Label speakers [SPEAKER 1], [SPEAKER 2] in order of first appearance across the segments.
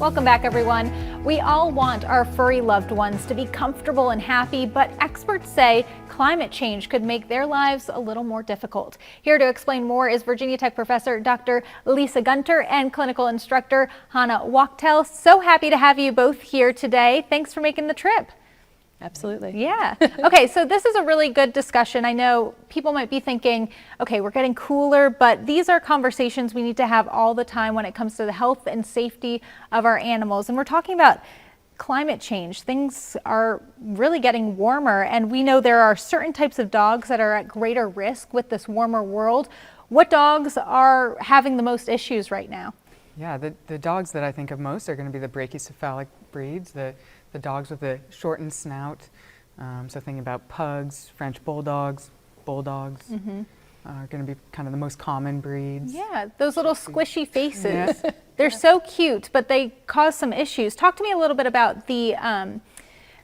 [SPEAKER 1] Welcome back, everyone. We all want our furry loved ones to be comfortable and happy, but experts say climate change could make their lives a little more difficult. Here to explain more is Virginia Tech professor Dr. Lisa Gunter and clinical instructor Hanna Wachtel. So happy to have you both here today. Thanks for making the trip.
[SPEAKER 2] Absolutely.
[SPEAKER 1] Yeah. Okay, so this is a really good discussion. I know people might be thinking, okay, we're getting cooler, but these are conversations we need to have all the time when it comes to the health and safety of our animals. And we're talking about climate change. Things are really getting warmer, and we know there are certain types of dogs that are at greater risk with this warmer world. What dogs are having the most issues right now?
[SPEAKER 3] Yeah, the dogs that I think of most are going to be the brachycephalic breeds, the dogs with the shortened snout. So thinking about pugs, French bulldogs, bulldogs are going to be kind of the most common breeds.
[SPEAKER 1] Yeah, those little squishy faces.
[SPEAKER 3] Yeah.
[SPEAKER 1] They're so cute, but they cause some issues. Talk to me a little bit about the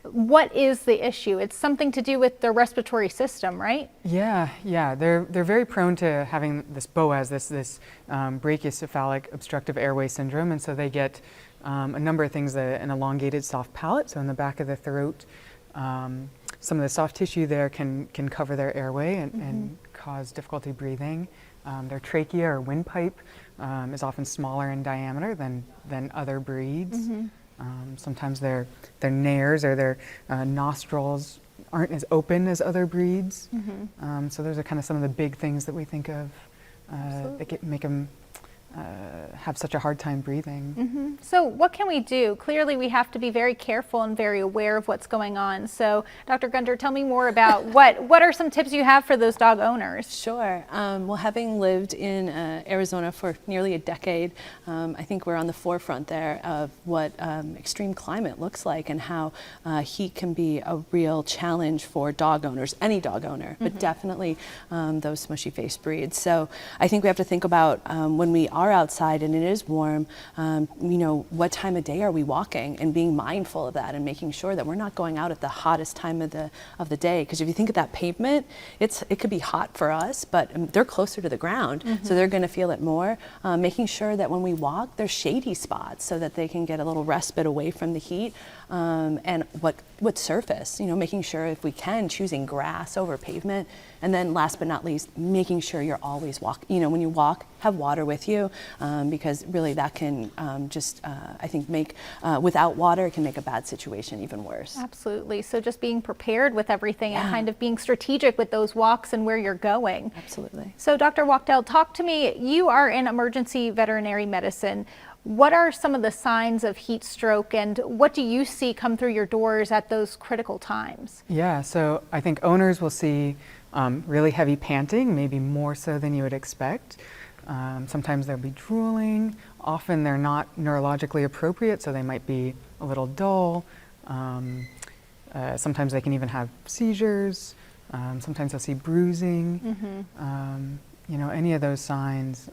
[SPEAKER 1] what is the issue? It's something to do with their respiratory system, right?
[SPEAKER 3] Yeah. They're very prone to having this BOAS, this brachycephalic obstructive airway syndrome, and so they get a number of things, an elongated soft palate, so in the back of the throat. Some of the soft tissue there can cover their airway and cause difficulty breathing. Their trachea or windpipe is often smaller in diameter than other breeds. Sometimes their nares or their nostrils aren't as open as other breeds. So those are kind of some of the big things that we think of that make them have such a hard time breathing.
[SPEAKER 1] So what can we do? Clearly we have to be very careful and very aware of what's going on. So Dr. Gunter, tell me more about what are some tips you have for those dog owners?
[SPEAKER 2] Sure. Well, having lived in Arizona for nearly a decade, I think we're on the forefront there of what extreme climate looks like and how heat can be a real challenge for dog owners, any dog owner, but definitely those smushy face breeds. So I think we have to think about when we are outside and it is warm, you know, what time of day are we walking, and being mindful of that and making sure that we're not going out at the hottest time of the day. Because if you think of that pavement, it could be hot for us, but they're closer to the ground, so they're going to feel it more. Making sure that when we walk, there's shady spots so that they can get a little respite away from the heat. And what surface, you know, making sure if we can, choosing grass over pavement. And then last but not least, making sure you're always you know, when you walk, have water with you, because really that can I think make, without water, it can make a bad situation even worse.
[SPEAKER 1] Absolutely. So just being prepared with everything and kind of being strategic with those walks and where you're going.
[SPEAKER 2] Absolutely.
[SPEAKER 1] So Dr. Wachtel, talk to me. You are in emergency veterinary medicine. What are some of the signs of heat stroke, and what do you see come through your doors at those critical times?
[SPEAKER 3] Yeah, so I think owners will see really heavy panting, maybe more so than you would expect. Sometimes they'll be drooling. Often they're not neurologically appropriate, so they might be a little dull. Sometimes they can even have seizures. Sometimes they'll see bruising. You know, any of those signs.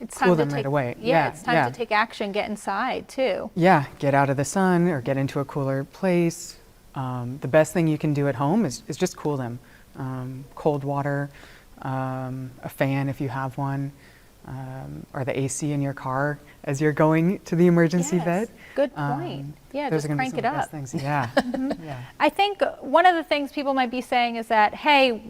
[SPEAKER 1] It's
[SPEAKER 3] cool
[SPEAKER 1] time
[SPEAKER 3] them
[SPEAKER 1] to
[SPEAKER 3] right away.
[SPEAKER 1] Yeah, it's time to take action, get inside too.
[SPEAKER 3] Yeah, get out of the sun or get into a cooler place. The best thing you can do at home is just cool them. Cold water, a fan if you have one, or the AC in your car as you're going to the emergency vet.
[SPEAKER 1] Good point. Yeah,
[SPEAKER 3] those
[SPEAKER 1] just
[SPEAKER 3] are gonna
[SPEAKER 1] crank
[SPEAKER 3] be
[SPEAKER 1] it
[SPEAKER 3] some of the
[SPEAKER 1] up.
[SPEAKER 3] best things. Yeah. Yeah.
[SPEAKER 1] I think one of the things people might be saying is that, hey,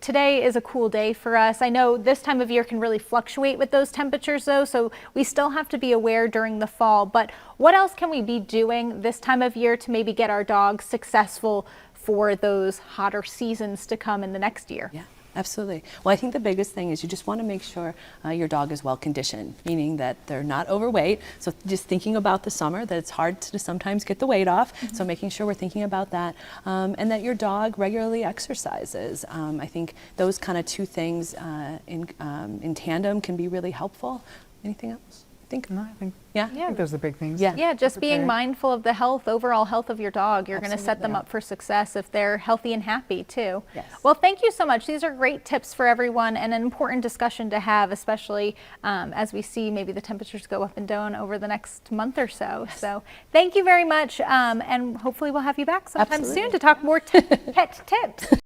[SPEAKER 1] today is a cool day for us. I know this time of year can really fluctuate with those temperatures though, so we still have to be aware during the fall. But what else can we be doing this time of year to maybe get our dogs successful for those hotter seasons to come in the next year?
[SPEAKER 2] Yeah. Absolutely. Well, I think the biggest thing is you just want to make sure your dog is well conditioned, meaning that they're not overweight. So just thinking about the summer, that it's hard to sometimes get the weight off. So making sure we're thinking about that, and that your dog regularly exercises. I think those kind of two things in tandem can be really helpful. Anything else?
[SPEAKER 3] No, I think
[SPEAKER 2] yeah.
[SPEAKER 3] I think those are the big things.
[SPEAKER 1] Yeah, just being mindful of the overall health of your dog. You're going to set them
[SPEAKER 2] Absolutely.
[SPEAKER 1] up for success if they're healthy and happy too.
[SPEAKER 2] Yes.
[SPEAKER 1] Well, thank you so much. These are great tips for everyone and an important discussion to have, especially as we see maybe the temperatures go up and down over the next month or so.
[SPEAKER 2] Yes.
[SPEAKER 1] So thank you very much, and hopefully we'll have you back sometime
[SPEAKER 2] Absolutely.
[SPEAKER 1] soon to talk more pet tips.